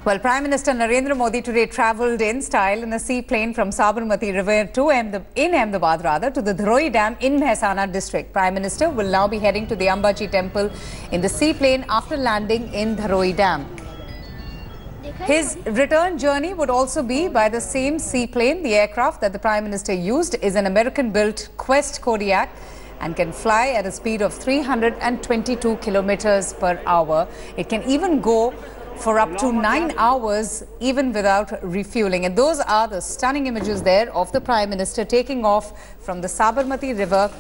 Well, Prime Minister Narendra Modi today travelled in style in a seaplane from Sabarmati River to Ahmedabad to the Dharoi Dam in Mehsana district. Prime Minister will now be heading to the Ambaji temple in the seaplane after landing in Dharoi Dam. His return journey would also be by the same seaplane. The aircraft that the Prime Minister used is an American-built Quest Kodiak and can fly at a speed of 322 kilometers per hour. It can even go for up to 9 hours even without refueling. And those are the stunning images there of the Prime Minister taking off from the Sabarmati River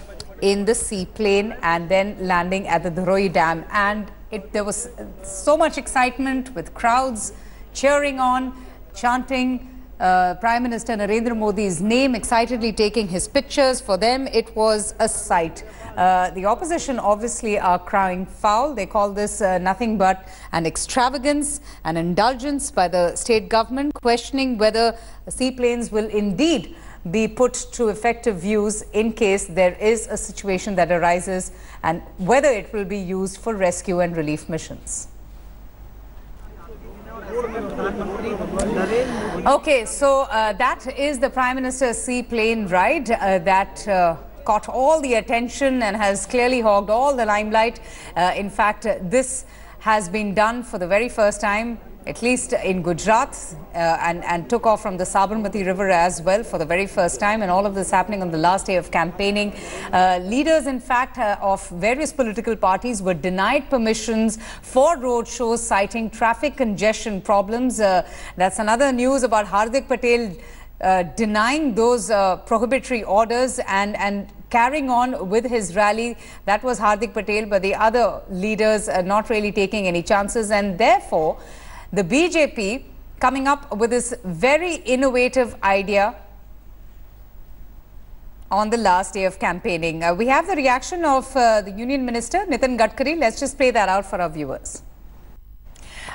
in the seaplane and then landing at the Dharoi Dam. And there was so much excitement with crowds cheering on, chanting Prime Minister Narendra Modi's name, excitedly taking his pictures. For them, it was a sight. The opposition obviously are crying foul. They call this nothing but an extravagance, an indulgence by the state government, questioning whether seaplanes will indeed be put to effective use in case there is a situation that arises, and whether it will be used for rescue and relief missions. Okay, so that is the Prime Minister's seaplane ride that caught all the attention and has clearly hogged all the limelight. In fact, this has been done for the very first time, at least in Gujarat, and took off from the Sabarmati River as well for the very first time. And all of this happening on the last day of campaigning. Leaders, in fact, of various political parties were denied permissions for roadshows, citing traffic congestion problems. That's another news about Hardik Patel denying those prohibitory orders and carrying on with his rally. That was Hardik Patel, but the other leaders are not really taking any chances. And therefore, the BJP coming up with this very innovative idea on the last day of campaigning. We have the reaction of the Union Minister, Nitin Gadkari. Let's just play that out for our viewers.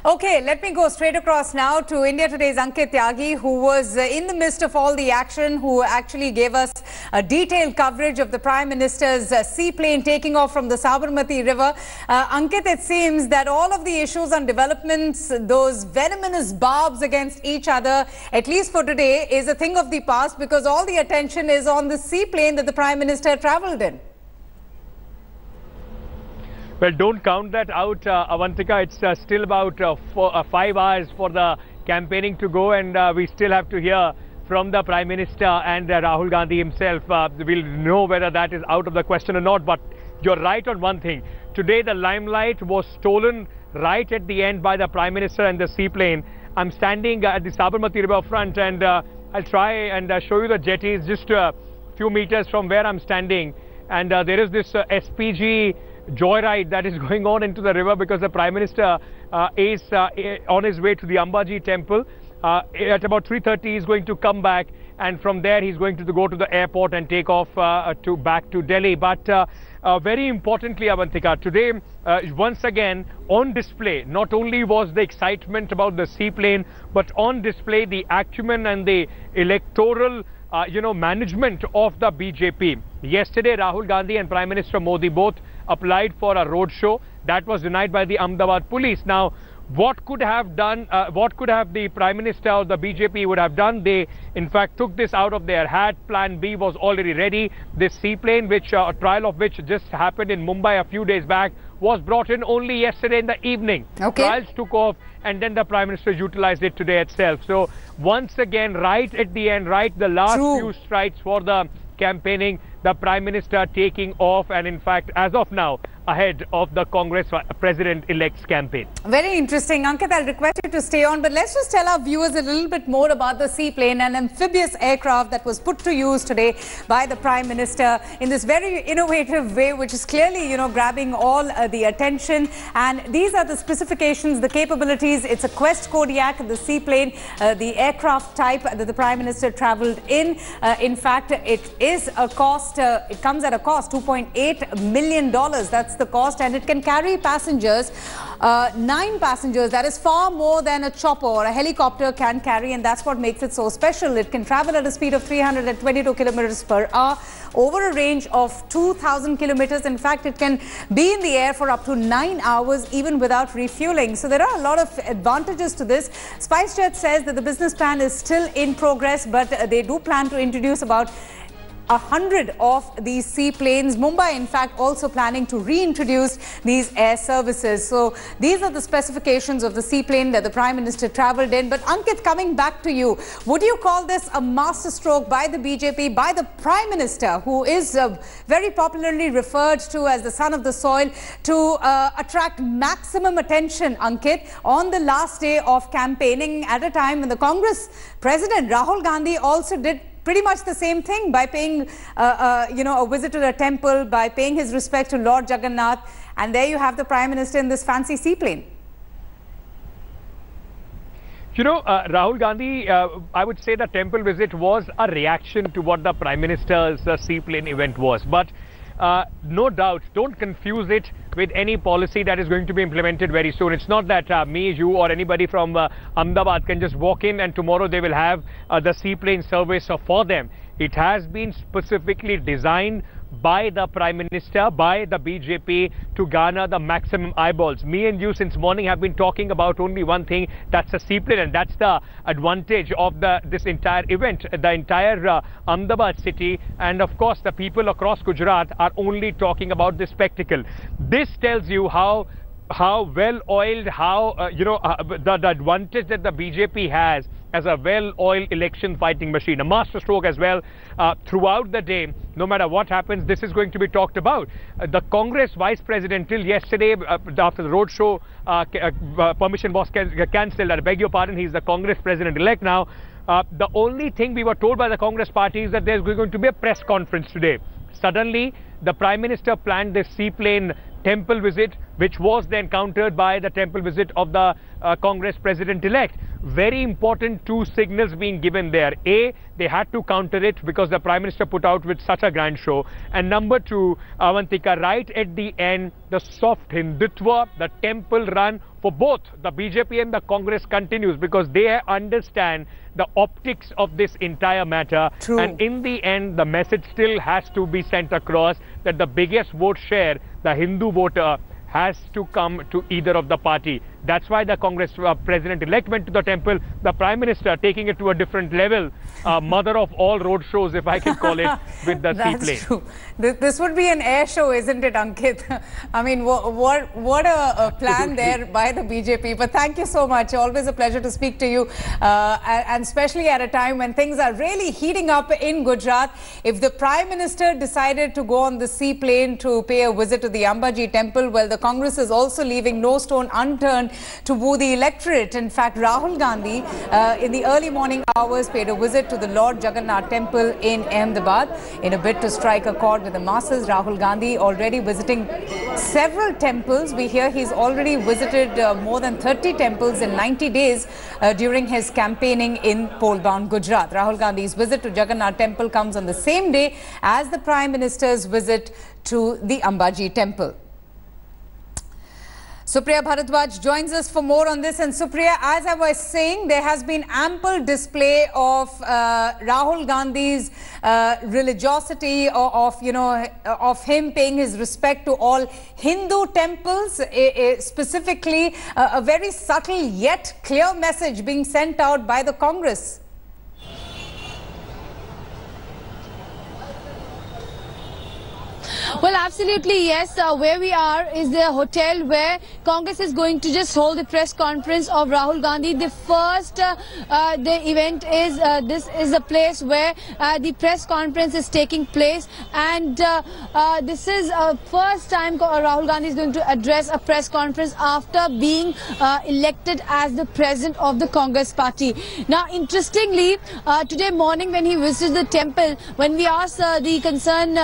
Okay, let me go straight across now to India Today's Ankit Tyagi, who was in the midst of all the action, who actually gave us a detailed coverage of the Prime Minister's seaplane taking off from the Sabarmati River. Ankit, it seems that all of the issues on developments, those venomous barbs against each other, at least for today, is a thing of the past, because all the attention is on the seaplane that the Prime Minister travelled in. Well, don't count that out, Avantika. It's still about 5 hours for the campaigning to go, and we still have to hear from the Prime Minister and Rahul Gandhi himself. We'll know whether that is out of the question or not, but you're right on one thing. Today, the limelight was stolen right at the end by the Prime Minister and the seaplane. I'm standing at the Sabarmati River front, and I'll try and show you the jetties just a few meters from where I'm standing. And there is this SPG joyride that is going on into the river, because the Prime Minister is on his way to the Ambaji temple. At about 3:30 he is going to come back, and from there he's going to go to the airport and take off back to Delhi. But very importantly, Avantika, today once again on display, not only was the excitement about the seaplane, but on display the acumen and the electoral management of the BJP. Yesterday, Rahul Gandhi and Prime Minister Modi both applied for a roadshow. That was denied by the Ahmedabad police. Now, what could have the Prime Minister or the BJP would have done? They, in fact, took this out of their hat. Plan B was already ready. This seaplane, which a trial of which just happened in Mumbai a few days back, was brought in only yesterday in the evening. Okay. Trials took off, and then the Prime Minister utilized it today itself. So once again, right at the end, right the last few strides for the campaigning, the Prime Minister taking off, and in fact, as of now, ahead of the Congress President-elect's campaign. Very interesting. Ankit, I'll request you to stay on, but let's just tell our viewers a little bit more about the seaplane, an amphibious aircraft that was put to use today by the Prime Minister in this very innovative way, which is clearly, grabbing all the attention. And these are the specifications, the capabilities. It's a Quest Kodiak, the seaplane, the aircraft type that the Prime Minister travelled in. In fact, it is a cost, it comes at a cost $2.8 million. That's That's the cost, and it can carry passengers, 9 passengers. That is far more than a chopper or a helicopter can carry, and that's what makes it so special. It can travel at a speed of 322 kilometers per hour over a range of 2,000 kilometers. In fact, it can be in the air for up to 9 hours even without refueling. So there are a lot of advantages to this. SpiceJet says that the business plan is still in progress, but they do plan to introduce about 100 of these seaplanes. Mumbai, in fact, also planning to reintroduce these air services. So these are the specifications of the seaplane that the Prime Minister travelled in. But Ankit, coming back to you, would you call this a masterstroke by the BJP, by the Prime Minister, who is very popularly referred to as the son of the soil, to attract maximum attention, Ankit, on the last day of campaigning at a time when the Congress President Rahul Gandhi also did pretty much the same thing by paying, a visit to a temple, by paying his respect to Lord Jagannath. And there you have the Prime Minister in this fancy seaplane. Rahul Gandhi, I would say the temple visit was a reaction to what the Prime Minister's seaplane event was. But no doubt, don't confuse it with any policy that is going to be implemented very soon. It's not that me, you or anybody from Ahmedabad can just walk in and tomorrow they will have the seaplane service for them. It has been specifically designed by the Prime Minister, by the BJP, to garner the maximum eyeballs. Me and you since morning have been talking about only one thing, that's a seaplane, and that's the advantage of this entire event. The entire Ahmedabad city and of course the people across Gujarat are only talking about this spectacle. This tells you how well-oiled, the advantage that the BJP has as a well-oiled election fighting machine. A masterstroke as well. Throughout the day, no matter what happens, this is going to be talked about. The Congress Vice President, till yesterday, after the roadshow permission was cancelled, I beg your pardon, he's the Congress President-elect now. The only thing we were told by the Congress party is that there's going to be a press conference today. Suddenly, the Prime Minister planned this seaplane temple visit, which was then countered by the temple visit of the Congress President-elect. Very important 2 signals being given there. A, they had to counter it because the Prime Minister put out with such a grand show. And number 2, Avantika, right at the end, the soft Hindutva, the temple run for both the BJP and the Congress continues because they understand the optics of this entire matter. True. And in the end, the message still has to be sent across that the biggest vote share, the Hindu voter, has to come to either of the party. That's why the Congress President-elect went to the temple. The Prime Minister taking it to a different level. Mother of all road shows, if I can call it, with the seaplane. That's true. This would be an air show, isn't it, Ankit? I mean, what a plan there by the BJP. But thank you so much. Always a pleasure to speak to you. And especially at a time when things are really heating up in Gujarat. If the Prime Minister decided to go on the seaplane to pay a visit to the Ambaji temple, well, the Congress is also leaving no stone unturned to woo the electorate. In fact, Rahul Gandhi in the early morning hours paid a visit to the Lord Jagannath temple in Ahmedabad in a bid to strike a chord with the masses. Rahul Gandhi already visiting several temples. We hear he's already visited more than 30 temples in 90 days during his campaigning in poll-bound Gujarat. Rahul Gandhi's visit to Jagannath temple comes on the same day as the Prime Minister's visit to the Ambaji temple. Supriya Bharadwaj joins us for more on this. And Supriya, as I was saying, there has been ample display of Rahul Gandhi's religiosity, of him paying his respect to all Hindu temples, specifically a very subtle yet clear message being sent out by the Congress. Well, absolutely, yes. Where we are is the hotel where Congress is going to just hold the press conference of Rahul Gandhi. The first, the event is, this is a place where the press conference is taking place. And this is first time Rahul Gandhi is going to address a press conference after being elected as the president of the Congress party. Now, interestingly, today morning when he visited the temple, when we asked the concerned,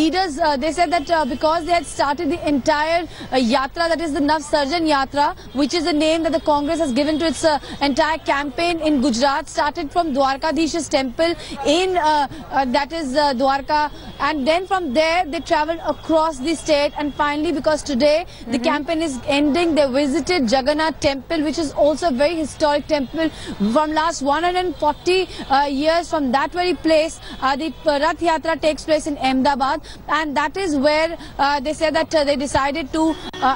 leaders because they said that because they had started the entire yatra, that is the Nav Sarjan Yatra, which is the name that the Congress has given to its entire campaign in Gujarat, started from Dwarkadish's temple in that is Dwarka, and then from there they travelled across the state, and finally, because today the campaign is ending, they visited Jagannath temple, which is also a very historic temple. From last 140 years, from that very place, the Rath Yatra takes place in Ahmedabad, and that is where they say that they decided to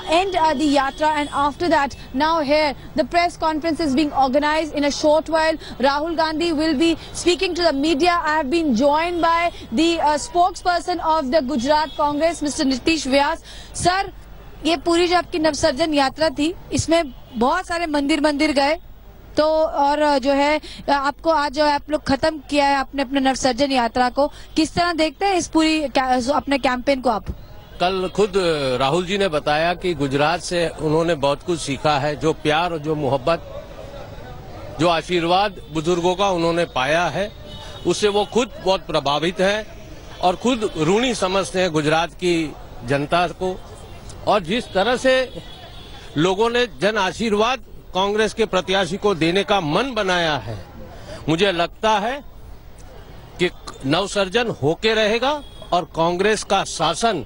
end the yatra, and after that, now here the press conference is being organized. In a short while, Rahul Gandhi will be speaking to the media. I have been joined by the spokesperson of the Gujarat Congress, Mr. Nitish Vyas. Sir, ये पूरी जो आपकी नवसर्जन यात्रा थी, इसमें बहुत सारे मंदिर गए, तो और जो है आपको आज जो है आप लोग खत्म किया है आपने अपने नवसर्जन यात्रा को, किस तरह देखते हैं इस पूरी अपने कैंपेन को आप? कल खुद राहुल जी ने बताया कि गुजरात से उन्होंने बहुत कुछ सीखा है, जो प्यार और जो मोहब्बत, जो आशीर्वाद बुजुर्गों का उन्होंने पाया है, उससे वो खुद बहुत प्रभावित है और खुद ऋणी समझते हैं गुजरात की जनता को। और जिस तरह से लोगों ने जन आशीर्वाद कांग्रेस के प्रत्याशी को देने का मन बनाया है, मुझे लगता है कि नवसर्जन होके रहेगा और कांग्रेस का शासन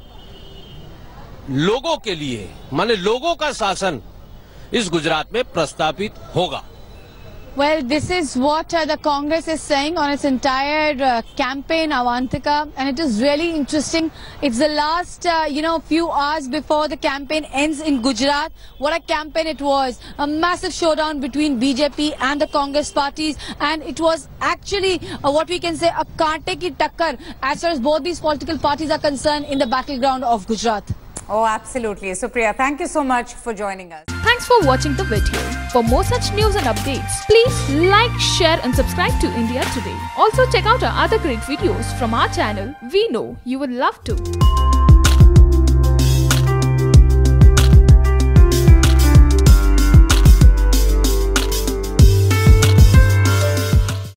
लोगों के लिए, माने लोगों का शासन इस गुजरात में प्रस्तापित होगा। Well, this is what the Congress is saying on its entire campaign, Avantika, and it is really interesting. It's the last, few hours before the campaign ends in Gujarat. What a campaign it was. A massive showdown between BJP and the Congress parties, and it was actually what we can say a kaante ki takkar as far as both these political parties are concerned in the battleground of Gujarat. Oh, absolutely. Supriya, thank you so much for joining us. Thanks for watching the video. For more such news and updates, please like, share and subscribe to India Today. Also check out our other great videos from our channel. We know you will love to.